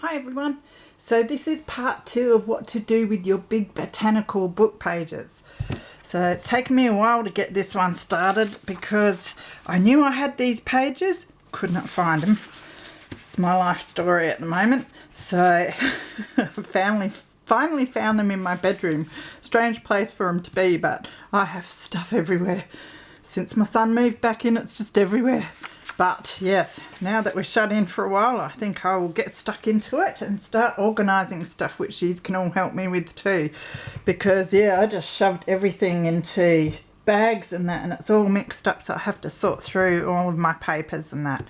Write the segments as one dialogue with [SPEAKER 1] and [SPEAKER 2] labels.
[SPEAKER 1] Hi everyone, so this is part 2 of what to do with your big botanical book pages. So it's taken me a while to get this one started because I knew I had these pages, could not find them. It's my life story at the moment. So I finally found them in my bedroom. Strange place for them to be, but I have stuff everywhere. Since my son moved back in, it's just everywhere. But yes, now that we're shut in for a while, I think I will get stuck into it and start organising stuff, which you can all help me with too. Because yeah, I just shoved everything into bags and that, and it's all mixed up, so I have to sort through all of my papers and that.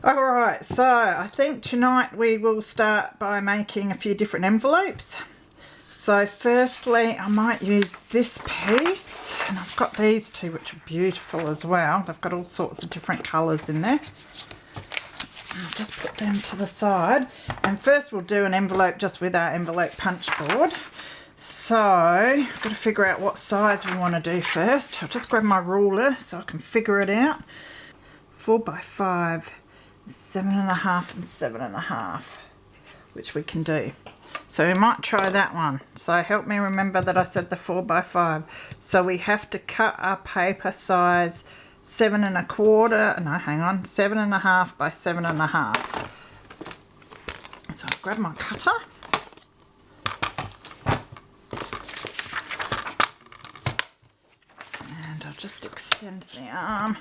[SPEAKER 1] Alright, so I think tonight we will start by making a few different envelopes. So firstly, I might use this piece, and I've got these two which are beautiful as well. They've got all sorts of different colours in there. I'll just put them to the side. And first we'll do an envelope just with our envelope punch board. So I've got to figure out what size we want to do first. I'll just grab my ruler so I can figure it out. 4 by 5, 7.5 and 7.5, which we can do. So we might try that one. So help me remember that I said the 4 by 5. So we have to cut our paper size 7.25. No, hang on, 7.5 by 7.5. So I'll grab my cutter. And I'll just extend the arm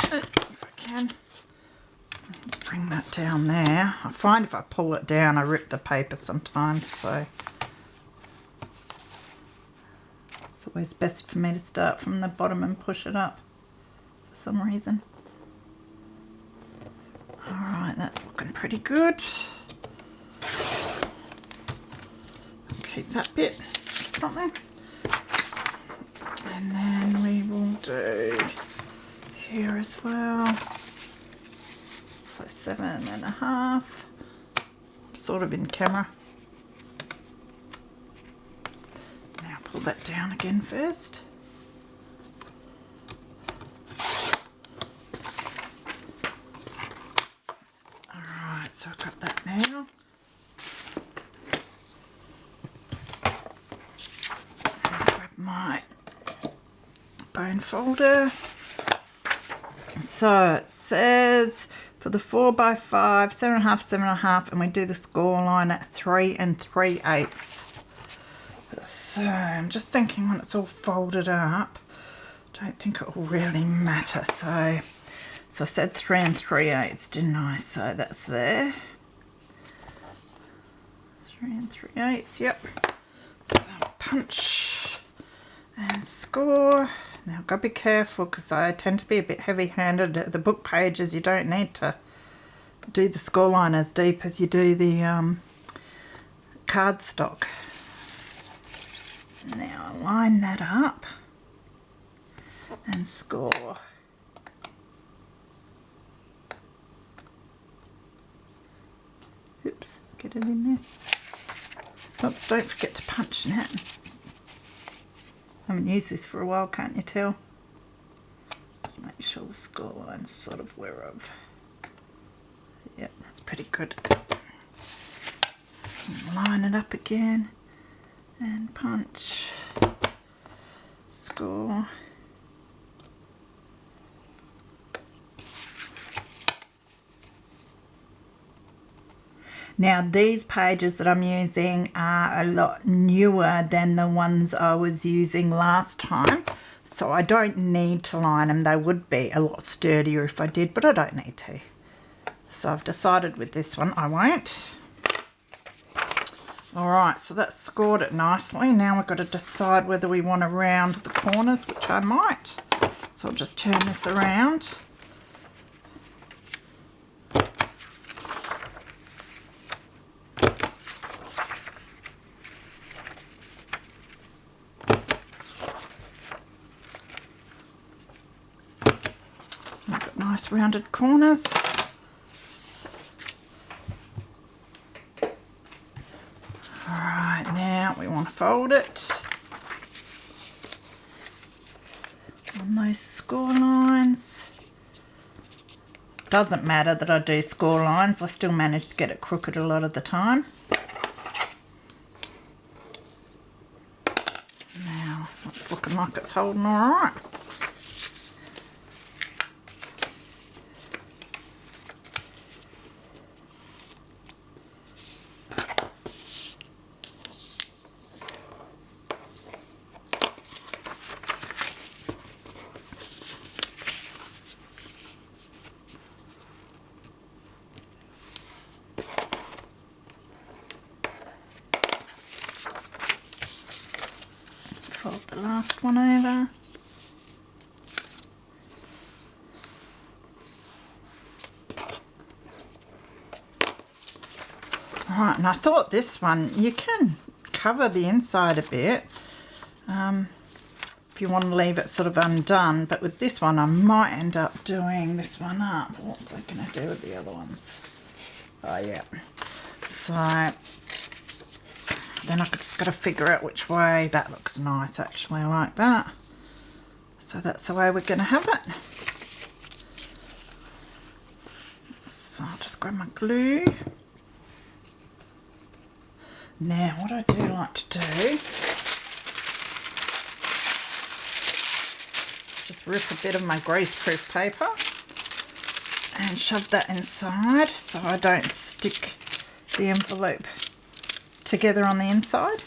[SPEAKER 1] if I can. Bring that down there. I find if I pull it down I rip the paper sometimes, so it's always best for me to start from the bottom and push it up for some reason. Alright, that's looking pretty good. I'll keep that bit for something. And then we will do here as well. 7.5, sort of in camera. Now pull that down again first. Alright, so I've got that now. And grab my bone folder. So it says for the 4 by 5, 7.5, 7.5, and we do the score line at 3 3/8. So I'm just thinking when it's all folded up, I don't think it will really matter. So I said 3 3/8, didn't I? So that's there. 3 3/8, yep. So punch and score. Now I've got to be careful because I tend to be a bit heavy-handed at the book pages. You don't need to do the scoreline as deep as you do the cardstock. Now line that up and score. Oops, get it in there. Oops, don't forget to punch now. I haven't used this for a while, can't you tell? Just make sure the score line's sort of where I've... Yep, that's pretty good. Line it up again and punch, score. Now these pages that I'm using are a lot newer than the ones I was using last time, so I don't need to line them. They would be a lot sturdier if I did, but I don't need to. So I've decided with this one I won't. Alright, so that's scored it nicely. Now we've got to decide whether we want to round the corners, which I might. So I'll just turn this around. Nice rounded corners. Alright, now we want to fold it on those score lines. Doesn't matter that I do score lines, I still manage to get it crooked a lot of the time. Now, it's looking like it's holding all right. Fold the last one over. Right, and I thought this one, you can cover the inside a bit if you want to leave it sort of undone, but with this one I might end up doing this one up. What's I going to do with the other ones? Oh yeah. So then I just got to figure out which way. That looks nice actually, I like that. So that's the way we're going to have it. So I'll just grab my glue. Now what I do like to do, just rip a bit of my greaseproof paper and shove that inside so I don't stick the envelope together on the inside.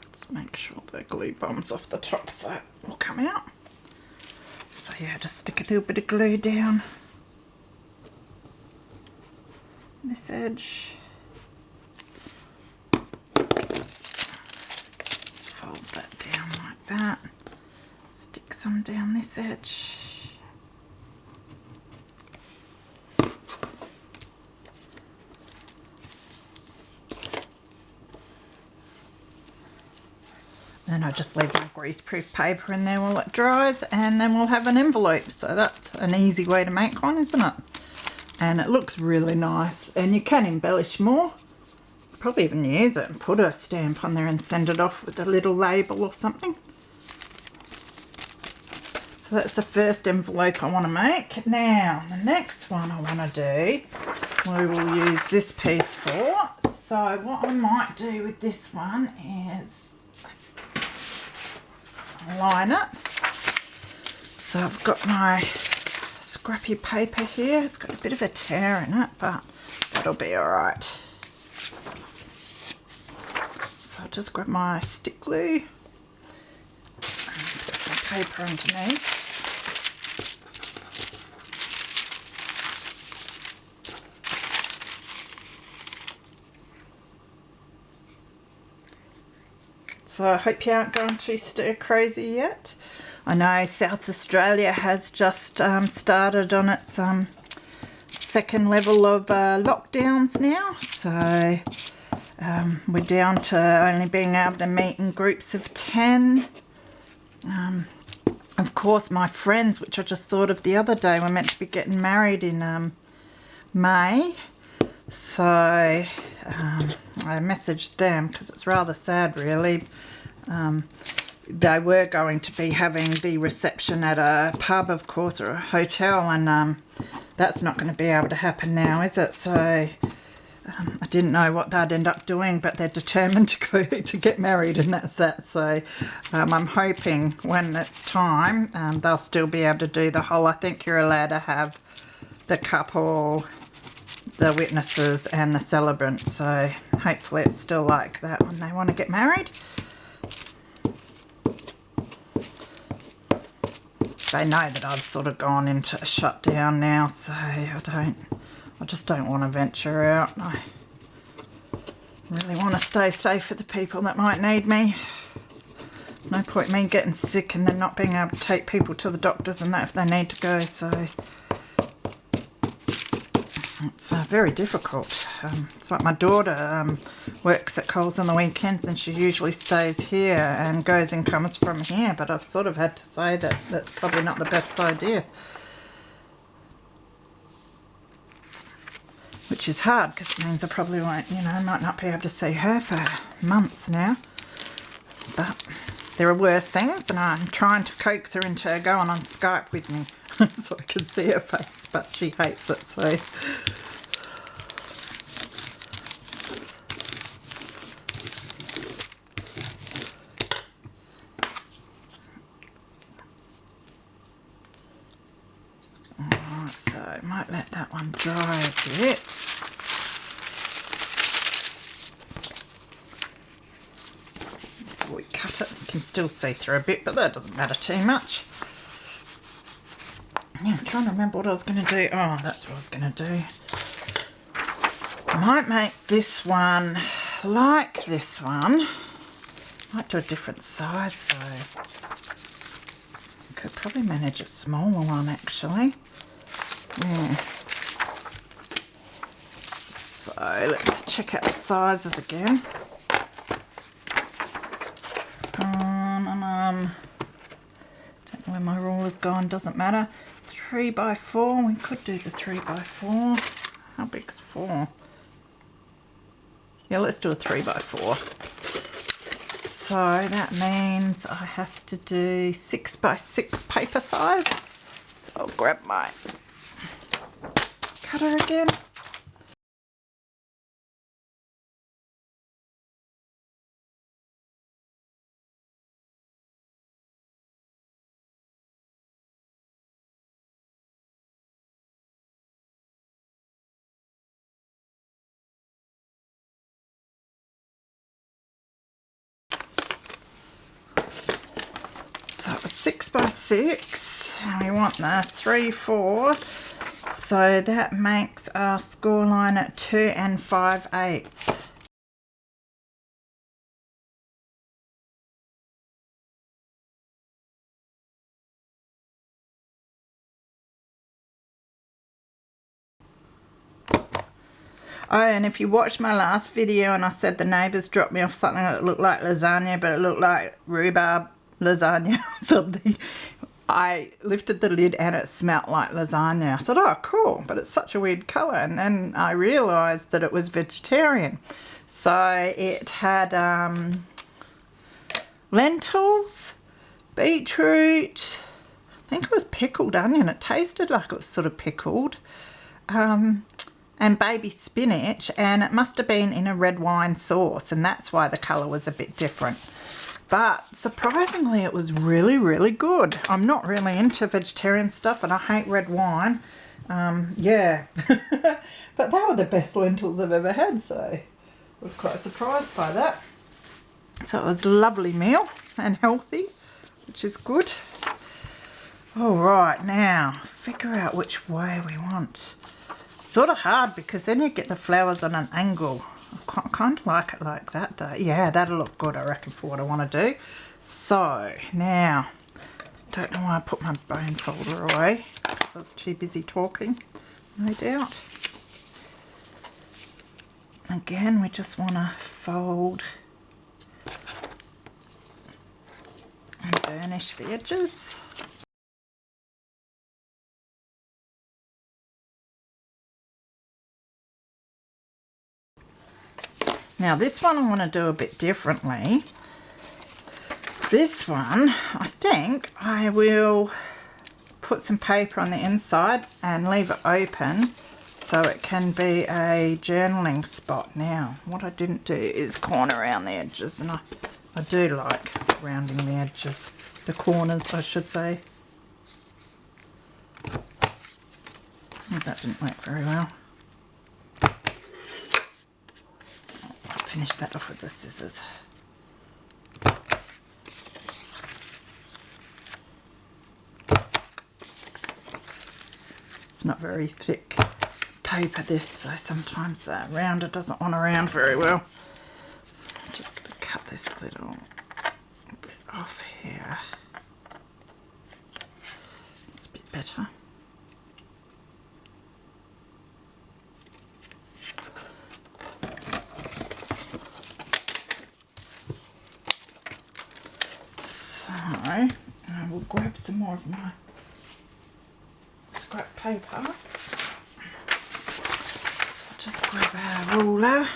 [SPEAKER 1] Let's make sure the glue bomb's off the top so it will come out. So yeah, just stick a little bit of glue down this edge. Let's fold that down like that. Stick some down this edge. Then I just leave my greaseproof paper in there while it dries, and then we'll have an envelope. So that's an easy way to make one, isn't it? And it looks really nice, and you can embellish more. Probably even use it and put a stamp on there and send it off with a little label or something. So that's the first envelope I want to make. Now the next one I want to do, we will use this piece for. So what I might do with this one is line it. So I've got my scrappy paper here. It's got a bit of a tear in it, but that'll be all right. So I'll just grab my stick glue and put some paper underneath. So I hope you aren't going too stir crazy yet. I know South Australia has just started on its second level of lockdowns now. So we're down to only being able to meet in groups of 10. Of course, my friends, which I just thought of the other day, were meant to be getting married in May. So I messaged them because it's rather sad really. They were going to be having the reception at a pub, of course, or a hotel, and that's not going to be able to happen now, is it? So I didn't know what they'd end up doing, but they're determined to go to get married, and that's that. So I'm hoping when it's time they'll still be able to do the whole, I think you're allowed to have the couple, the witnesses and the celebrant, so hopefully it's still like that when they want to get married. They know that I've sort of gone into a shutdown now, so I just don't want to venture out. I really want to stay safe for the people that might need me. No point me getting sick and then not being able to take people to the doctors and that if they need to go, so it's very difficult. It's like my daughter works at Coles on the weekends and she usually stays here and goes and comes from here, but I've sort of had to say that that's probably not the best idea. Which is hard because it means I probably won't, might not be able to see her for months now. But there are worse things, and I'm trying to coax her into going on Skype with me so I can see her face, but she hates it, so. Alright, so I might let that one dry a bit. Before we cut it, you can still see through a bit, but that doesn't matter too much. Yeah, I'm trying to remember what I was going to do. Oh, that's what I was going to do. I might make this one like this one. Might do a different size though. Could probably manage a smaller one actually. Yeah. So let's check out the sizes again. Don't know where my ruler's gone, doesn't matter. 3 by 4, we could do the 3 by 4. How big's 4? Yeah, let's do a 3 by 4. So that means I have to do 6 by 6 paper size. So I'll grab my cutter again. So it was 6 by 6, and we want the 3/4, so that makes our score line at 2 5/8. Oh, and if you watched my last video and I said the neighbours dropped me off something that looked like lasagna, but it looked like rhubarb lasagna or something, I lifted the lid and it smelt like lasagna. I thought, oh cool, but it's such a weird colour, and then I realised that it was vegetarian. So it had lentils, beetroot, I think it was pickled onion, it tasted like it was sort of pickled, and baby spinach, and it must have been in a red wine sauce, and that's why the colour was a bit different. But surprisingly it was really, really good. I'm not really into vegetarian stuff and I hate red wine. Yeah. But they were the best lentils I've ever had, so I was quite surprised by that. So it was a lovely meal and healthy, which is good. Alright, now figure out which way we want. Sort of hard because then you get the flowers on an angle. I kind of like it like that though. Yeah, that'll look good I reckon for what I want to do. So now, don't know why I put my bone folder away because I was too busy talking, no doubt. Again, we just want to fold and burnish the edges. Now this one I want to do a bit differently. This one, I think I will put some paper on the inside and leave it open so it can be a journaling spot. Now, what I didn't do is corner around the edges, and I do like rounding the edges, the corners I should say. Oh, that didn't work very well. Finish that off with the scissors. It's not very thick paper this, so sometimes the rounder doesn't want to round very well. I'm just going to cut this little bit off here. It's a bit better. I will grab some more of my scrap paper. I'll just grab our ruler.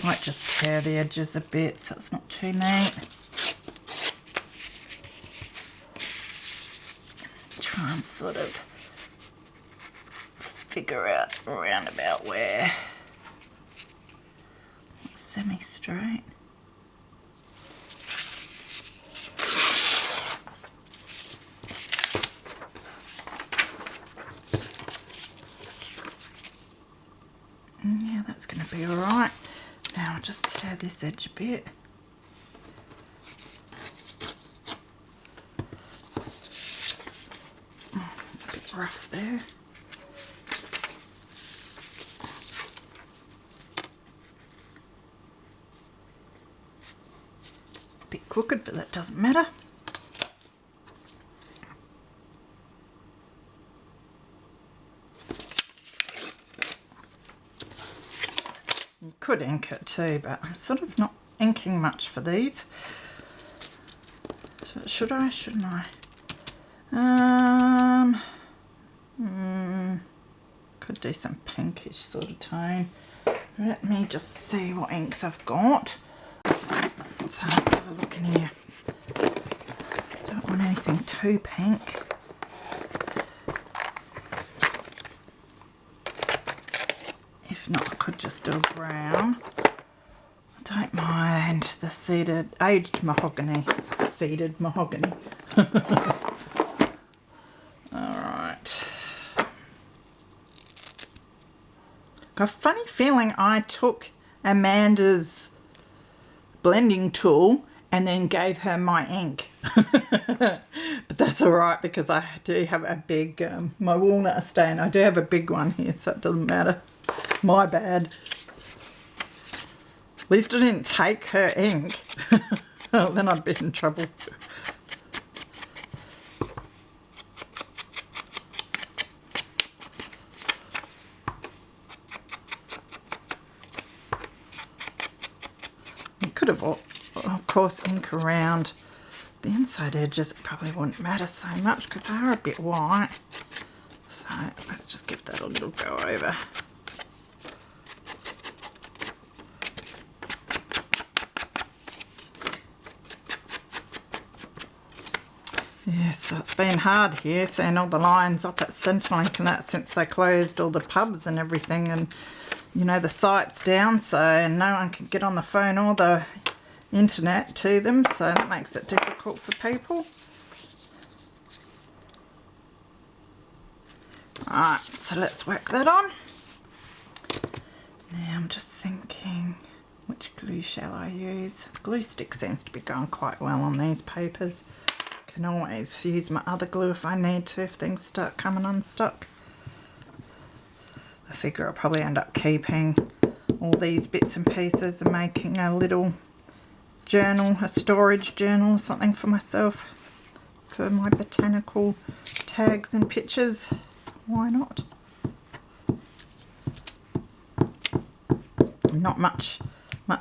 [SPEAKER 1] Might just tear the edges a bit so it's not too neat. Try and sort of figure out around about where it's semi-straight. Yeah, that's going to be all right. Now I'll just tear this edge a bit. Oh, it's a bit rough there. A bit crooked, but that doesn't matter. You could ink it too, but I'm sort of not inking much for these. So should I? Shouldn't I? Could do some pinkish sort of tone. Let me just see what inks I've got. So let's have a look in here. Don't want anything too pink. If not, I could just do a brown. I don't mind the seeded, aged mahogany. Seeded mahogany. Alright. Got a funny feeling I took Amanda's blending tool and then gave her my ink. But that's alright because I do have a big, my walnut stain, I do have a big one here, so it doesn't matter. My bad. At least I didn't take her ink. Oh, then I'd be in trouble. You could have, of course, ink around the inside edges. It probably wouldn't matter so much because they are a bit white. So let's just give that a little go over. Yes, so it's been hard here seeing all the lines up at Centrelink and that since they closed all the pubs and everything, and you know the site's down, so no one can get on the phone or the internet to them, so that makes it difficult for people. Alright, so let's whack that on. Now I'm just thinking, which glue shall I use? Glue stick seems to be going quite well on these papers. Can always use my other glue if I need to, if things start coming unstuck. I figure I'll probably end up keeping all these bits and pieces and making a little journal, a storage journal or something for myself, for my botanical tags and pictures. Why not? I'm not much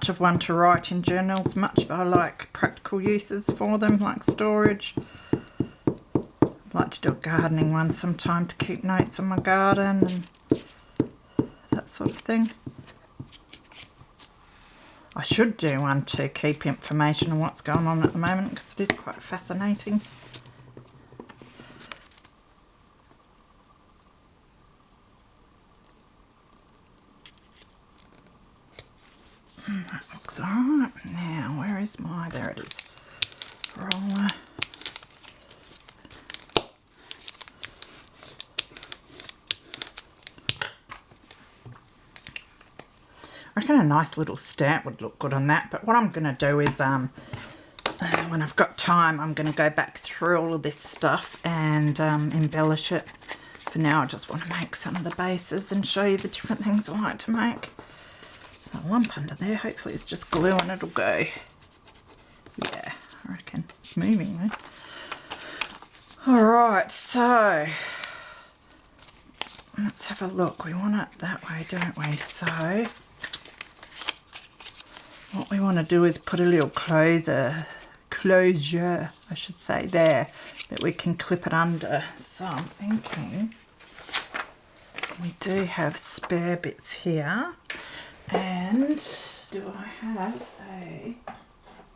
[SPEAKER 1] of one to write in journals much, but I like practical uses for them, like storage. I'd like to do a gardening one sometime to keep notes on my garden and that sort of thing. I should do one to keep information on what's going on at the moment because it is quite fascinating. That looks alright. Now, where is my, there it is, roller. I reckon a nice little stamp would look good on that, but what I'm going to do is, when I've got time, I'm going to go back through all of this stuff and embellish it. For now, I just want to make some of the bases and show you the different things I like to make. A lump under there, hopefully it's just glue and it'll go. Yeah, I reckon it's moving there. Alright, so let's have a look. We want it that way, don't we? So what we want to do is put a little closure, I should say, there, that we can clip it under. So I'm thinking we do have spare bits here. And do I have a...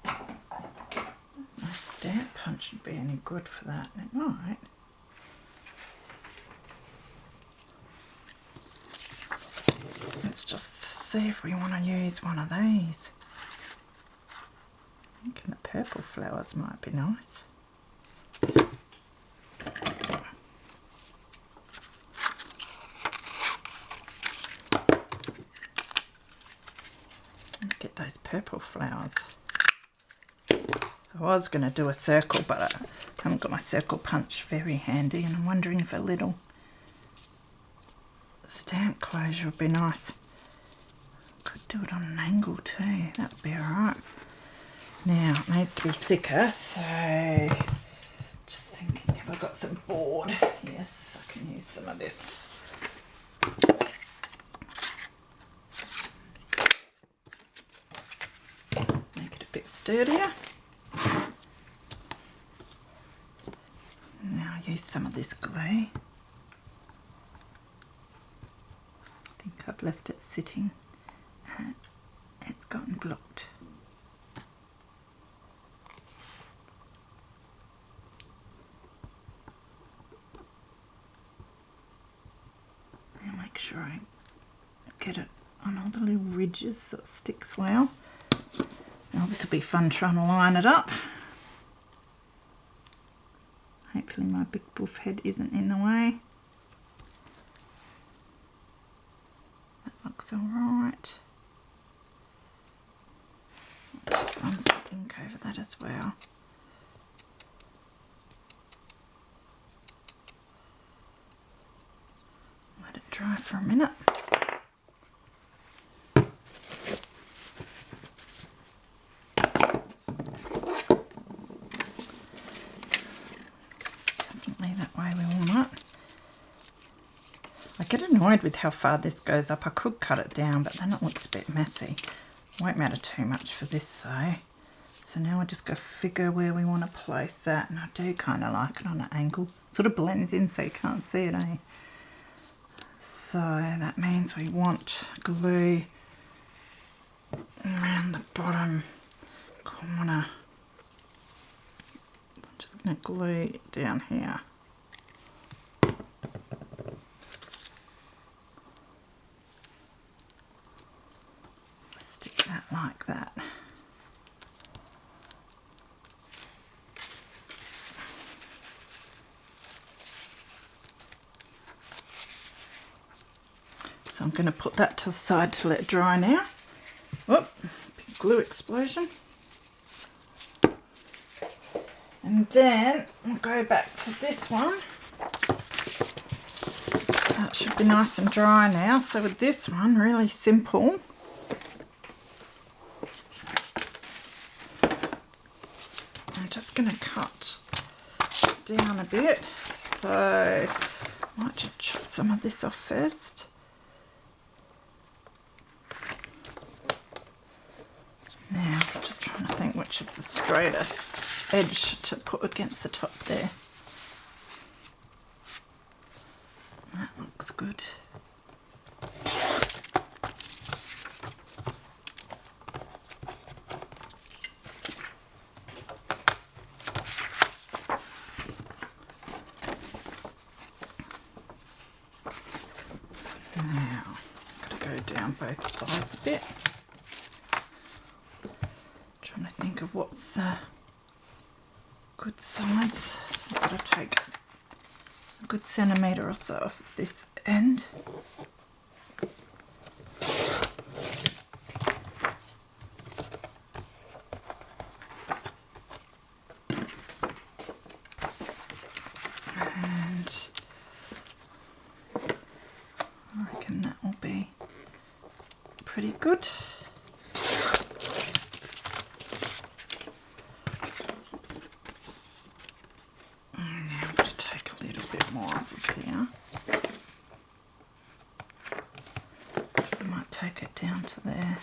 [SPEAKER 1] My stamp punch would be any good for that. It might. Let's just see if we want to use one of these. Thinking the purple flowers might be nice. Get those purple flowers. I was going to do a circle, but I haven't got my circle punch very handy, and I'm wondering if a little stamp closure would be nice. Could do it on an angle too, that would be alright. Now it needs to be thicker, so just thinking, have I got some board? Yes, I can use some of this. Make it a bit sturdier. Now use some of this glue. I think I've left it sitting and it's gotten blocked. Now make sure I get it on all the little ridges so it sticks well. Now this will be fun trying to line it up. Hopefully my big buff head isn't in the way. That looks alright. Just run some ink over that as well. Let it dry for a minute. I get annoyed with how far this goes up. I could cut it down, but then it looks a bit messy. Won't matter too much for this though. So now I just go figure where we want to place that, and I do kind of like it on an angle. It sort of blends in so you can't see it, eh? So that means we want glue around the bottom corner. I'm just going to glue it down here. Like that. So I'm going to put that to the side to let it dry now. Whoop, big glue explosion. And then we'll go back to this one. That should be nice and dry now. So with this one, really simple. Just going to cut down a bit, so I might just chop some of this off first. Now I'm just trying to think which is the straighter edge to put against the top there. That looks good. Now, got to go down both sides a bit. Trying to think of what's the good sides. I've got to take a good centimetre or so off of this end. Pretty good. Now I'm going to take a little bit more off of here. I might take it down to there.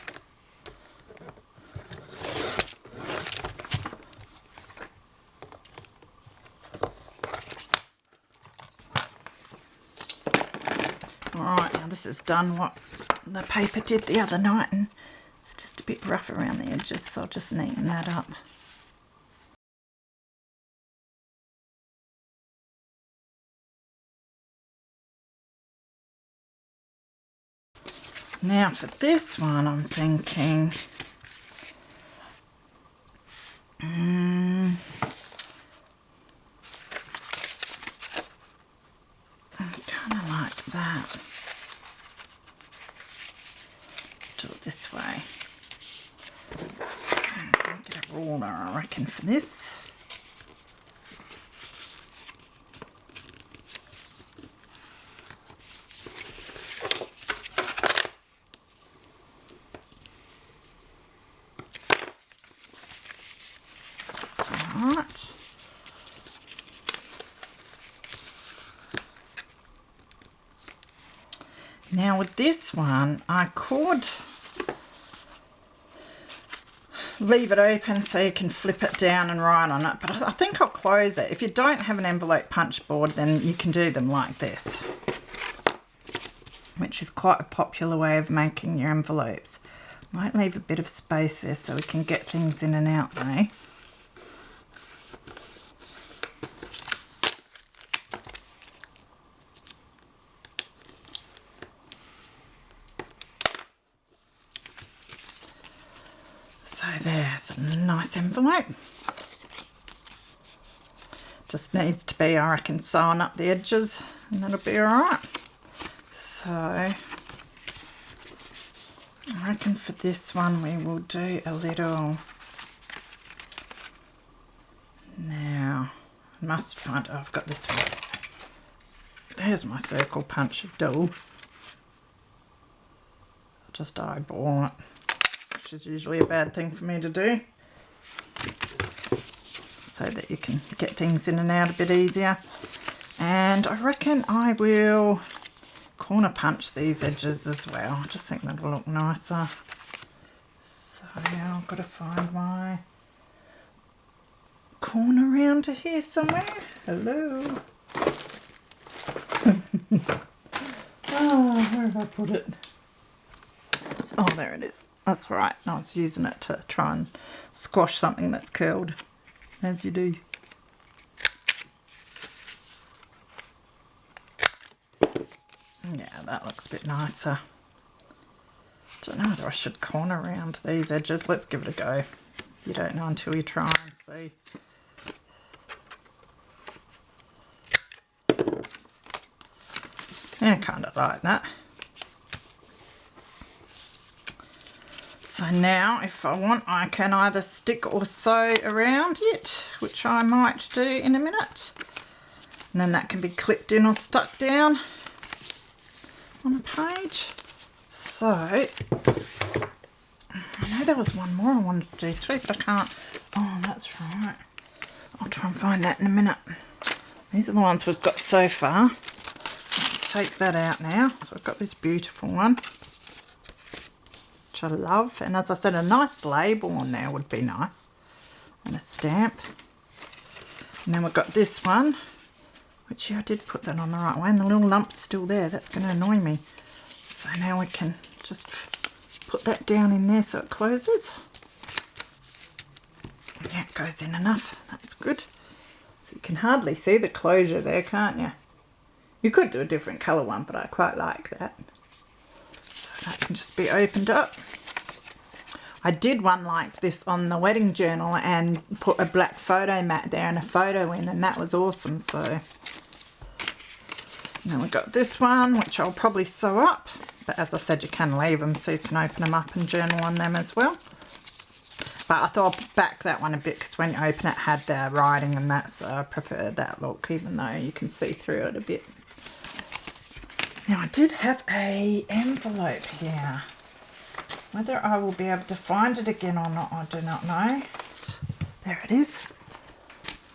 [SPEAKER 1] Alright, now this has done what the paper did the other night, and it's just a bit rough around the edges, so I'll just neaten that up. Now for this one, I'm thinking, I kind of like that. Let's do it this way. I'll get a ruler, I reckon, for this. Right. Now with this one, I could leave it open so you can flip it down and write on it, but I think I'll close it. If you don't have an envelope punch board, then you can do them like this, which is quite a popular way of making your envelopes. Might leave a bit of space there so we can get things in and out though. So there's a nice envelope. Just needs to be, I reckon, sewn up the edges and that'll be alright. So I reckon for this one we will do a little, now I must find, oh, I've got this one. There's my circle punch of dough. I'll just eyeball it, which is usually a bad thing for me to do, so that you can get things in and out a bit easier. And I reckon I will corner punch these edges as well. I just think that'll look nicer. So I've got to find my corner around to here somewhere. Hello. Oh, where have I put it? Oh, there it is. That's right. I was using it to try and squash something that's curled, as you do. Yeah, that looks a bit nicer. Don't know whether I should corner around these edges. Let's give it a go. You don't know until you try and see. Yeah, kind of like that. So now, if I want, I can either stick or sew around it, which I might do in a minute. And then that can be clipped in or stuck down on a page. So, I know there was one more I wanted to do too, but I can't. Oh, that's right. I'll try and find that in a minute. These are the ones we've got so far. Take that out now. So I've got this beautiful one, which I love. And as I said, a nice label on there would be nice. And a stamp. And then we've got this one, which, yeah, I did put that on the right way. And the little lump's still there. That's going to annoy me. So now we can just put that down in there so it closes. Yeah, it goes in enough. That's good. So you can hardly see the closure there, can't you? You could do a different colour one, but I quite like that. So that can just be opened up. I did one like this on the wedding journal and put a black photo mat there and a photo in, and that was awesome. So now we've got this one, which I'll probably sew up. But as I said, you can leave them so you can open them up and journal on them as well. But I thought I'd back that one a bit because when you open it, it had the writing and that, so I preferred that look, even though you can see through it a bit. Now I did have a envelope here. Whether I will be able to find it again or not, I do not know. There it is.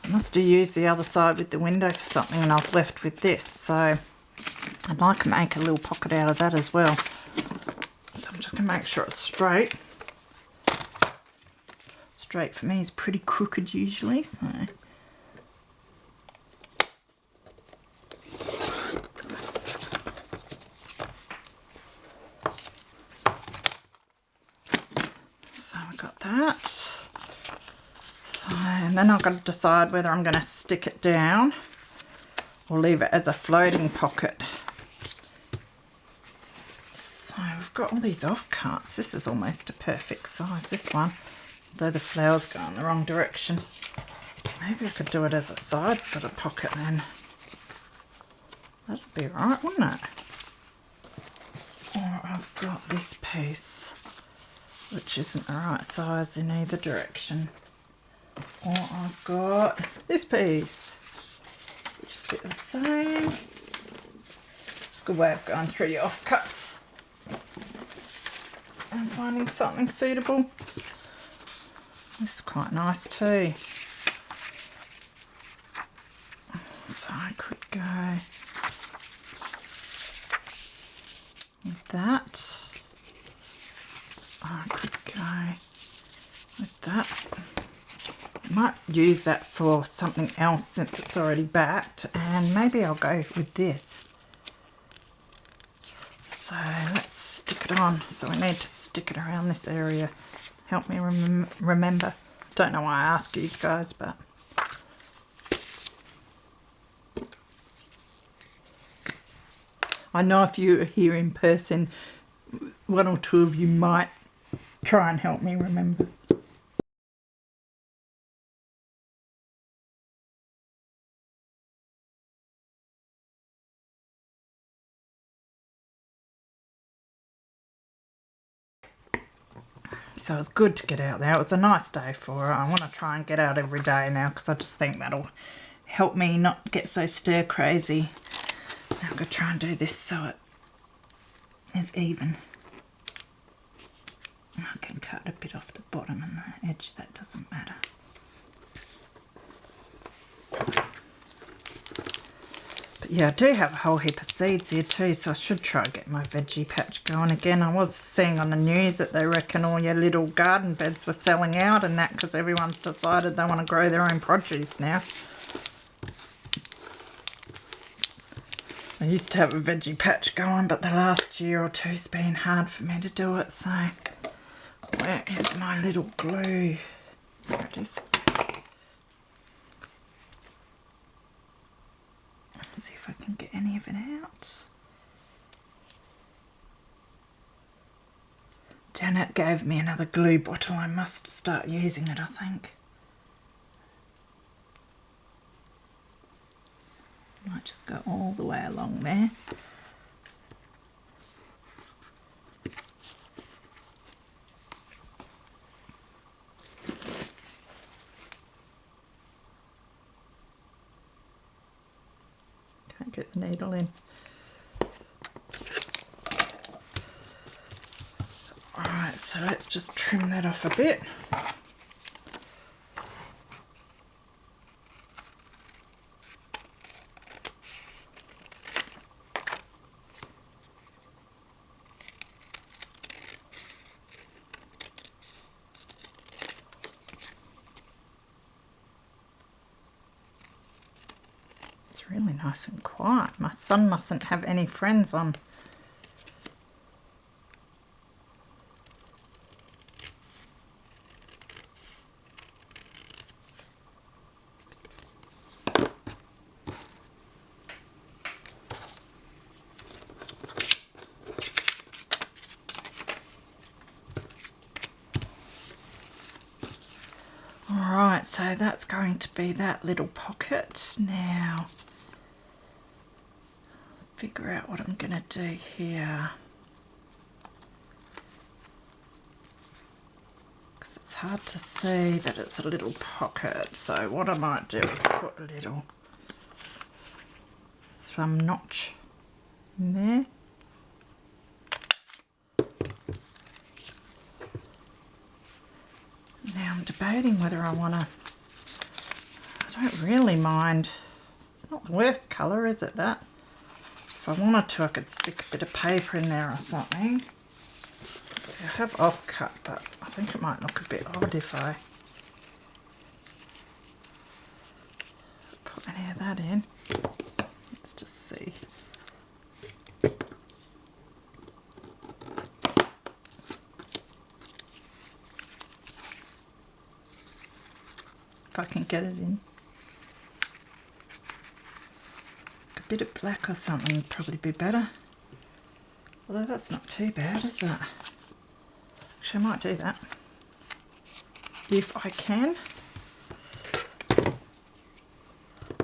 [SPEAKER 1] I must have used the other side with the window for something and I've left with this, so I'd like to make a little pocket out of that as well. So I'm just going to make sure it's straight. Straight for me is pretty crooked usually, so. then I've got to decide whether I'm going to stick it down or leave it as a floating pocket. So we've got all these offcuts. This is almost a perfect size, this one, though the flowers go in the wrong direction. Maybe I could do it as a side sort of pocket then. That'd be right, wouldn't it? Or I've got this piece, which isn't the right size in either direction. Or I've got this piece, which is the same. Good way of going through your offcuts and finding something suitable. This is quite nice too. So I could go with that. I could go with that. I might use that for something else since it's already backed, and maybe I'll go with this. So let's stick it on. So we need to stick it around this area. Help me remember. Don't know why I ask you guys, but I know if you're here in person, one or two of you might try and help me remember. So it's good to get out there. It was a nice day for it. I want to try and get out every day now because I just think that'll help me not get so stir crazy. Now I'm going to try and do this so it is even. I can cut a bit off the bottom and the edge, that doesn't matter. But yeah, I do have a whole heap of seeds here too, so I should try and get my veggie patch going again. I was seeing on the news that they reckon all your little garden beds were selling out and that because everyone's decided they want to grow their own produce now. I used to have a veggie patch going, but the last year or two's been hard for me to do it, so where is my little glue? There it is. Let's see if I can get any of it out. Janet gave me another glue bottle. I must start using it, I think. Might just go all the way along there. Can't get the needle in. Alright, so let's just trim that off a bit. Really nice and quiet. My son mustn't have any friends on. Alright, so that's going to be that little pocket now. Figure out what I'm going to do here, because it's hard to see that it's a little pocket. So what I might do is put a little thumb notch in there. Now I'm debating whether I want to, I don't really mind, it's not the worst colour, is it, that? If I wanted to, I could stick a bit of paper in there or something. See, I have offcut, but I think it might look a bit odd if I put any of that in. Let's just see. If I can get it in. A bit of black or something would probably be better. Although that's not too bad, is it? Actually, I might do that. If I can.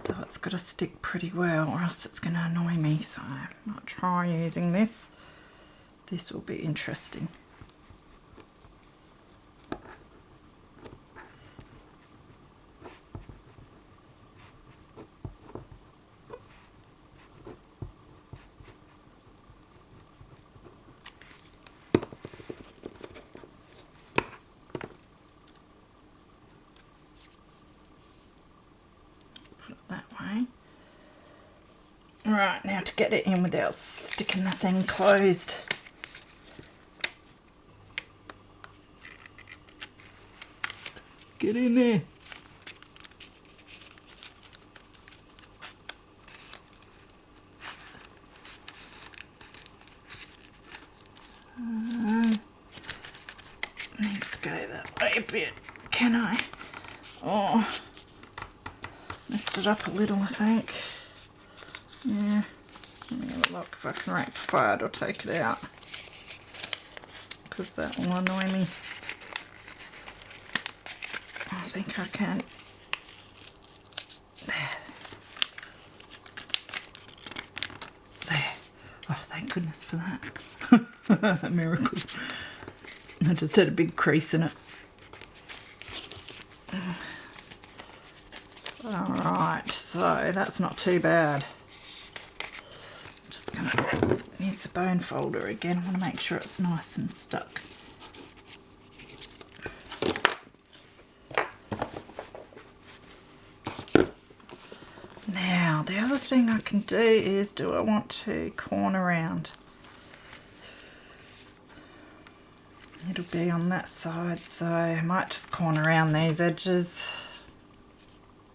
[SPEAKER 1] Though it's got to stick pretty well or else it's going to annoy me. So I might try using this. This will be interesting. Right, now to get it in without sticking the thing closed. Get in there. Needs to go that way a bit, can I? Oh, messed it up a little, I think. Yeah, let me have a look if I can rectify it or take it out, because that will annoy me. I think I can. There. Oh, thank goodness for that. A miracle. I just had a big crease in it. Alright, so that's not too bad. Just gonna use the bone folder again. I want to make sure it's nice and stuck. Now, the other thing I can do is, do I want to corner round? It'll be on that side, so I might just corner around these edges.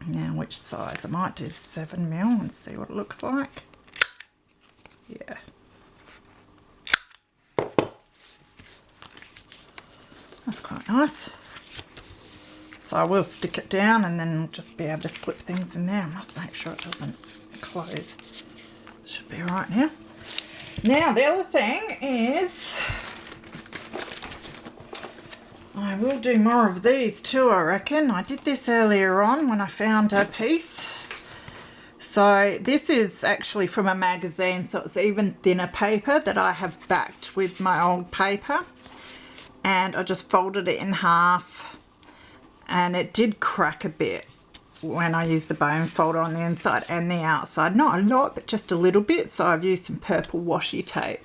[SPEAKER 1] Now, which size? I might do 7mm and see what it looks like. Yeah. That's quite nice. So I will stick it down and then just be able to slip things in there. I must make sure it doesn't close. It should be right now. Now, the other thing is, I will do more of these too, I reckon. I did this earlier on when I found a piece. So this is actually from a magazine, so it's even thinner paper that I have backed with my old paper. And I just folded it in half. And it did crack a bit when I used the bone folder on the inside and the outside. Not a lot, but just a little bit. So I've used some purple washi tape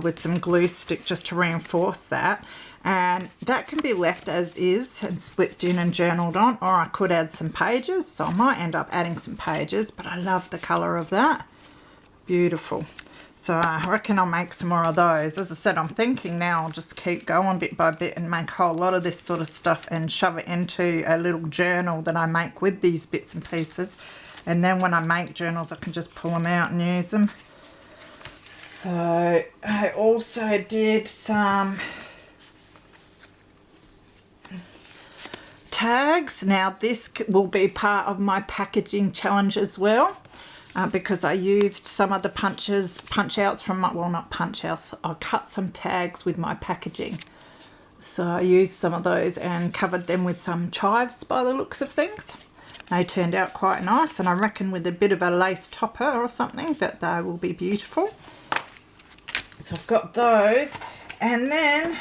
[SPEAKER 1] with some glue stick just to reinforce that. And that can be left as is and slipped in and journaled on, or I could add some pages. So I might end up adding some pages, but I love the colour of that. Beautiful. So I reckon I'll make some more of those. As I said, I'm thinking now I'll just keep going bit by bit and make a whole lot of this sort of stuff and shove it into a little journal that I make with these bits and pieces. And then when I make journals, I can just pull them out and use them. So I also did some tags. Now this will be part of my packaging challenge as well. Because I used some of the punch outs from my, well, not punch outs, I cut some tags with my packaging. So I used some of those and covered them with some chives by the looks of things. They turned out quite nice, and I reckon with a bit of a lace topper or something that they will be beautiful. So I've got those, and then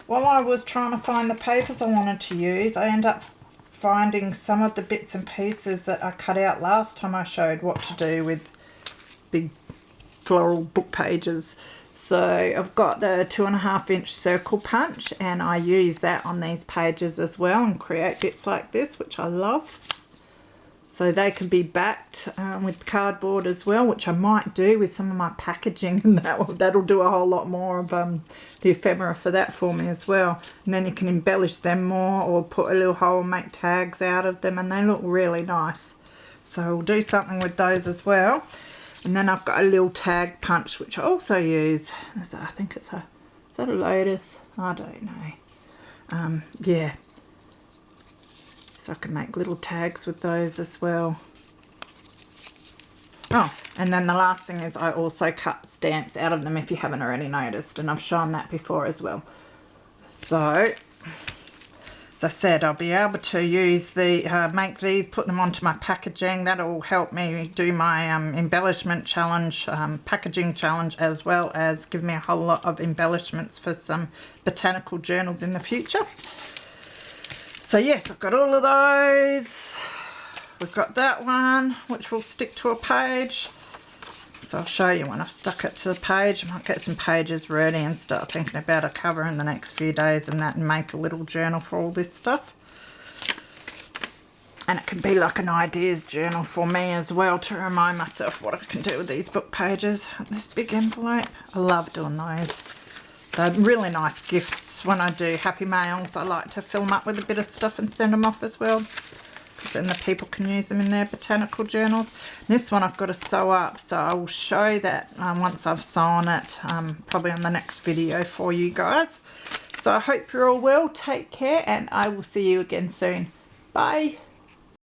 [SPEAKER 1] while I was trying to find the papers I wanted to use, I ended up finding some of the bits and pieces that I cut out last time I showed what to do with big floral book pages. So I've got the 2.5-inch circle punch, and I use that on these pages as well and create bits like this, which I love. So they can be backed with cardboard as well, which I might do with some of my packaging, and that'll do a whole lot more of the ephemera for that for me as well. And then you can embellish them more or put a little hole and make tags out of them, and they look really nice. So we'll do something with those as well. And then I've got a little tag punch, which I also use. I think it's a, is that a lotus? I don't know. Yeah. So I can make little tags with those as well. Oh, and then the last thing is I also cut stamps out of them if you haven't already noticed, and I've shown that before as well. So, as I said, I'll be able to use the, make these, put them onto my packaging. That'll help me do my embellishment challenge, packaging challenge, as well as give me a whole lot of embellishments for some botanical journals in the future. So yes, I've got all of those. We've got that one, which will stick to a page. So I'll show you when I've stuck it to the page. I might get some pages ready and start thinking about a cover in the next few days and that, and make a little journal for all this stuff. And it can be like an ideas journal for me as well, to remind myself what I can do with these book pages. This big envelope, I love doing those. They're really nice gifts. When I do happy mails, I like to fill them up with a bit of stuff and send them off as well. Then the people can use them in their botanical journals. This one I've got to sew up, so I will show that once I've sewn it, probably on the next video for you guys. So I hope you're all well, take care, and I will see you again soon. Bye.